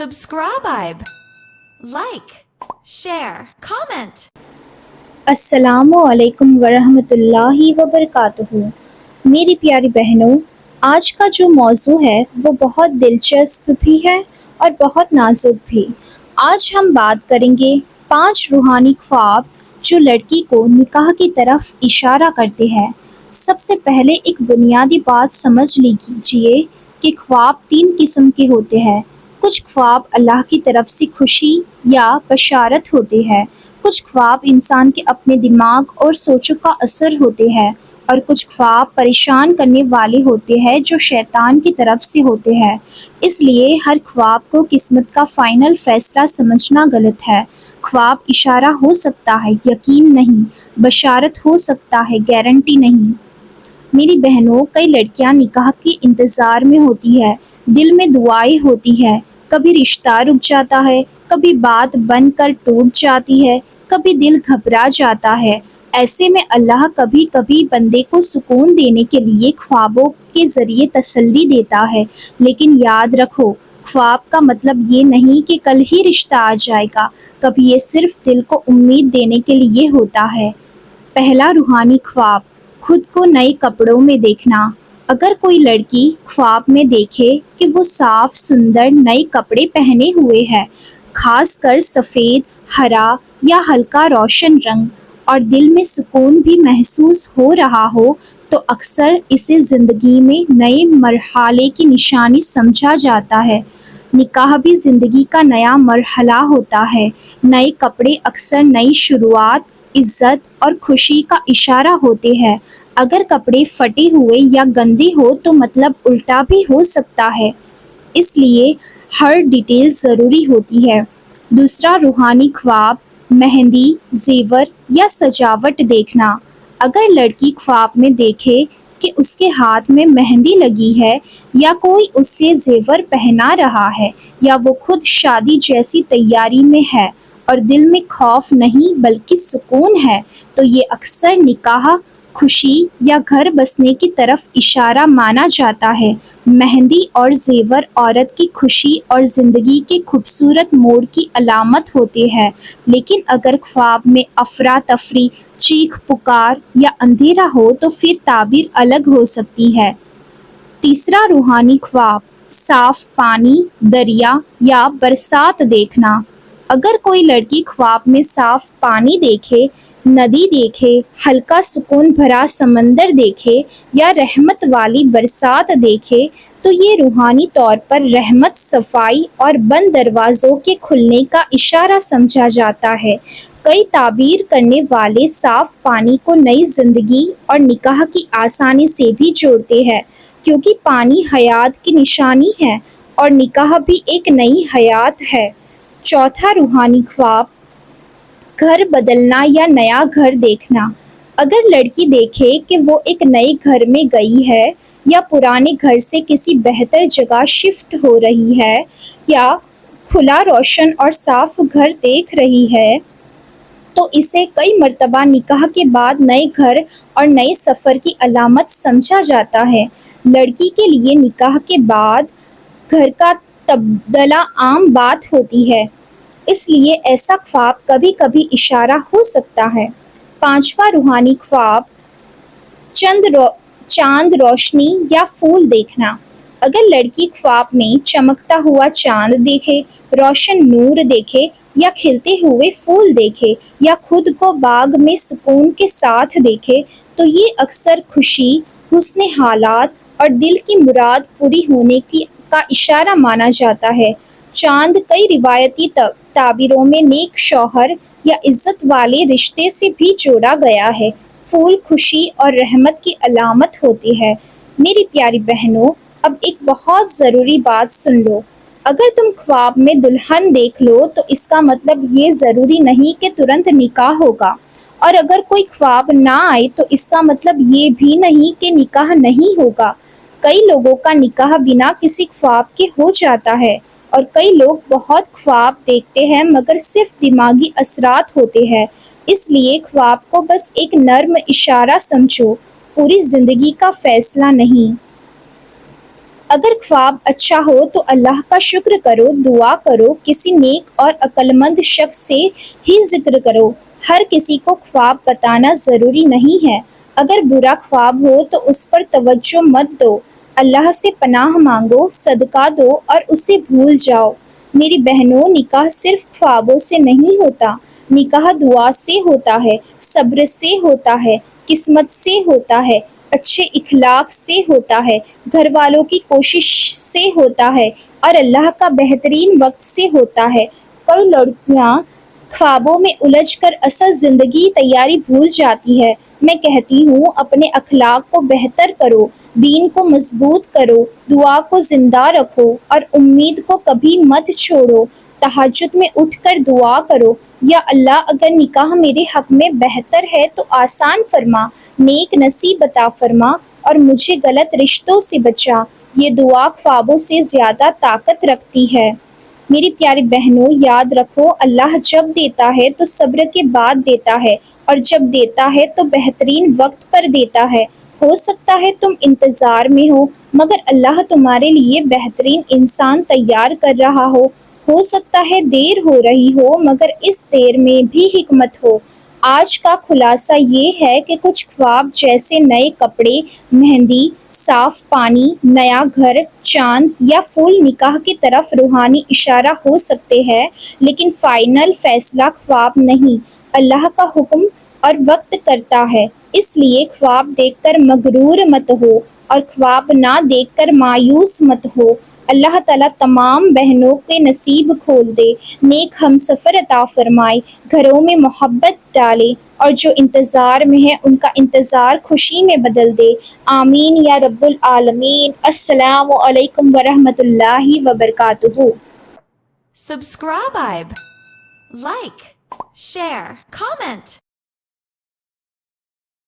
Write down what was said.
subscribe, like, share, comment. السلام علیکم ورحمۃ اللہ وبرکاتہ۔ میری پیاری بہنوں، آج کا جو موضوع ہے وہ بہت دلچسپ بھی ہے اور بہت نازک بھی۔ آج ہم بات کریں گے 5 روحانی خواب جو لڑکی کو نکاح کی طرف اشارہ کرتے ہیں۔ سب سے پہلے ایک بنیادی بات سمجھ لیجیے کہ خواب 3 قسم کے ہوتے ہیں۔ کچھ خواب اللہ کی طرف سے خوشی یا بشارت ہوتے ہیں، کچھ خواب انسان کے اپنے دماغ اور سوچوں کا اثر ہوتے ہیں، اور کچھ خواب پریشان کرنے والے ہوتے ہیں جو شیطان کی طرف سے ہوتے ہیں۔ اس لیے ہر خواب کو قسمت کا فائنل فیصلہ سمجھنا غلط ہے۔ خواب اشارہ ہو سکتا ہے، یقین نہیں، بشارت ہو سکتا ہے، گارنٹی نہیں۔ میری بہنوں، کئی لڑکیاں نکاح کے انتظار میں ہوتی ہے، دل میں دعائیں ہوتی ہے، کبھی رشتہ رک جاتا ہے، کبھی بات بن کر ٹوٹ جاتی ہے، کبھی دل گھبرا جاتا ہے۔ ایسے میں اللہ کبھی کبھی بندے کو سکون دینے کے لیے خوابوں کے ذریعے تسلی دیتا ہے، لیکن یاد رکھو، خواب کا مطلب یہ نہیں کہ کل ہی رشتہ آ جائے گا، کبھی یہ صرف دل کو امید دینے کے لیے ہوتا ہے۔ پہلا روحانی خواب، خود کو نئے کپڑوں میں دیکھنا۔ اگر کوئی لڑکی خواب میں دیکھے کہ وہ صاف سندر نئے کپڑے پہنے ہوئے ہے، خاص کر سفید، ہرا یا ہلکا روشن رنگ، اور دل میں سکون بھی محسوس ہو رہا ہو، تو اکثر اسے زندگی میں نئے مرحلے کی نشانی سمجھا جاتا ہے۔ نکاح بھی زندگی کا نیا مرحلہ ہوتا ہے۔ نئے کپڑے اکثر نئی شروعات، عزت اور خوشی کا اشارہ ہوتے ہیں۔ اگر کپڑے پھٹے ہوئے یا گندے ہو تو مطلب الٹا بھی ہو سکتا ہے، اس لیے ہر ڈیٹیل ضروری ہوتی ہے۔ دوسرا روحانی خواب، مہندی، زیور یا سجاوٹ دیکھنا۔ اگر لڑکی خواب میں دیکھے کہ اس کے ہاتھ میں مہندی لگی ہے، یا کوئی اس سے زیور پہنا رہا ہے، یا وہ خود شادی جیسی تیاری میں ہے اور دل میں خوف نہیں بلکہ سکون ہے، تو یہ اکثر نکاح، خوشی یا گھر بسنے کی طرف اشارہ مانا جاتا ہے۔ مہندی اور زیور عورت کی خوشی اور زندگی کے خوبصورت موڑ کی علامت ہوتے ہیں، لیکن اگر خواب میں افراتفری، چیخ پکار یا اندھیرا ہو تو پھر تعبیر الگ ہو سکتی ہے۔ تیسرا روحانی خواب، صاف پانی، دریا یا برسات دیکھنا۔ اگر کوئی لڑکی خواب میں صاف پانی دیکھے، ندی دیکھے، ہلکا سکون بھرا سمندر دیکھے یا رحمت والی برسات دیکھے، تو یہ روحانی طور پر رحمت، صفائی اور بند دروازوں کے کھلنے کا اشارہ سمجھا جاتا ہے۔ کئی تعبیر کرنے والے صاف پانی کو نئی زندگی اور نکاح کی آسانی سے بھی جوڑتے ہیں، کیونکہ پانی حیات کی نشانی ہے اور نکاح بھی ایک نئی حیات ہے۔ چوتھا روحانی خواب، گھر بدلنا یا نیا گھر دیکھنا۔ اگر لڑکی دیکھے کہ وہ ایک نئے گھر میں گئی ہے، یا پرانے گھر سے کسی بہتر جگہ شفٹ ہو رہی ہے، یا کھلا، روشن اور صاف گھر دیکھ رہی ہے، تو اسے کئی مرتبہ نکاح کے بعد نئے گھر اور نئے سفر کی علامت سمجھا جاتا ہے۔ لڑکی کے لیے نکاح کے بعد گھر کا تبدلہ عام بات ہوتی ہے، اس لیے ایسا خواب کبھی کبھی اشارہ ہو سکتا ہے۔ پانچواں روحانی خواب، چاند، روشنی یا پھول دیکھنا۔ اگر لڑکی خواب میں چمکتا ہوا چاند دیکھے، روشن نور دیکھے، یا کھلتے ہوئے پھول دیکھے، یا خود کو باغ میں سکون کے ساتھ دیکھے، تو یہ اکثر خوشی، حسن حالات اور دل کی مراد پوری ہونے کا اشارہ مانا جاتا ہے۔ چاند کئی روایتی تعبیروں میں نیک شوہر یا عزت والے رشتے سے بھی جوڑا گیا ہے۔ پھول خوشی اور رحمت کی علامت ہوتے ہیں۔ میری پیاری بہنوں، اب ایک بہت ضروری بات سن لو۔ اگر تم خواب میں دلہن دیکھ لو تو اس کا مطلب یہ ضروری نہیں کہ ترنت نکاح ہوگا، اور اگر کوئی خواب نہ آئے تو اس کا مطلب یہ بھی نہیں کہ نکاح نہیں ہوگا۔ کئی لوگوں کا نکاح بنا کسی خواب کے ہو جاتا ہے، اور کئی لوگ بہت خواب دیکھتے ہیں مگر صرف دماغی اثرات ہوتے ہیں۔ اس لیے خواب کو بس ایک نرم اشارہ سمجھو، پوری زندگی کا فیصلہ نہیں۔ اگر خواب اچھا ہو تو اللہ کا شکر کرو، دعا کرو، کسی نیک اور عقلمند شخص سے ہی ذکر کرو۔ ہر کسی کو خواب بتانا ضروری نہیں ہے۔ اگر برا خواب ہو تو اس پر توجہ مت دو، اللہ سے پناہ مانگو، صدقہ دو اور اسے بھول جاؤ۔ میری بہنوں، نکاح صرف خوابوں سے نہیں ہوتا، نکاح دعا سے ہوتا ہے، صبر سے ہوتا ہے، قسمت سے ہوتا ہے، اچھے اخلاق سے ہوتا ہے، گھر والوں کی کوشش سے ہوتا ہے اور اللہ کا بہترین وقت سے ہوتا ہے۔ کئی لڑکیاں خوابوں میں الجھ کر اصل زندگی تیاری بھول جاتی ہے۔ میں کہتی ہوں اپنے اخلاق کو بہتر کرو، دین کو مضبوط کرو، دعا کو زندہ رکھو اور امید کو کبھی مت چھوڑو۔ تہجد میں اٹھ کر دعا کرو، یا اللہ اگر نکاح میرے حق میں بہتر ہے تو آسان فرما، نیک نصیب عطا فرما اور مجھے غلط رشتوں سے بچا۔ یہ دعا خوابوں سے زیادہ طاقت رکھتی ہے۔ میری پیاری بہنوں، یاد رکھو اللہ جب دیتا ہے تو صبر کے بعد دیتا ہے، اور جب دیتا ہے تو بہترین وقت پر دیتا ہے۔ ہو سکتا ہے تم انتظار میں ہو، مگر اللہ تمہارے لیے بہترین انسان تیار کر رہا ہو سکتا ہے دیر ہو رہی ہو، مگر اس دیر میں بھی حکمت ہو۔ آج کا خلاصہ یہ ہے کہ کچھ خواب جیسے نئے کپڑے، مہندی، صاف پانی، نیا گھر، چاند یا پھول نکاح کی طرف روحانی اشارہ ہو سکتے ہیں، لیکن فائنل فیصلہ خواب نہیں، اللہ کا حکم اور وقت کرتا ہے۔ اس لیے خواب دیکھ کر مغرور مت ہو اور خواب نہ دیکھ کر مایوس مت ہو۔ اللہ تعالیٰ تمام بہنوں کے نصیب کھول دے، نیک ہم سفر عطا فرمائے، گھروں میں محبت ڈالے اور جو انتظار میں ہے ان کا انتظار خوشی میں بدل دے۔ آمین یا رب العالمین۔ السلام علیکم ورحمۃ اللہ وبرکاتہ۔ Subscribe, like, share, comment.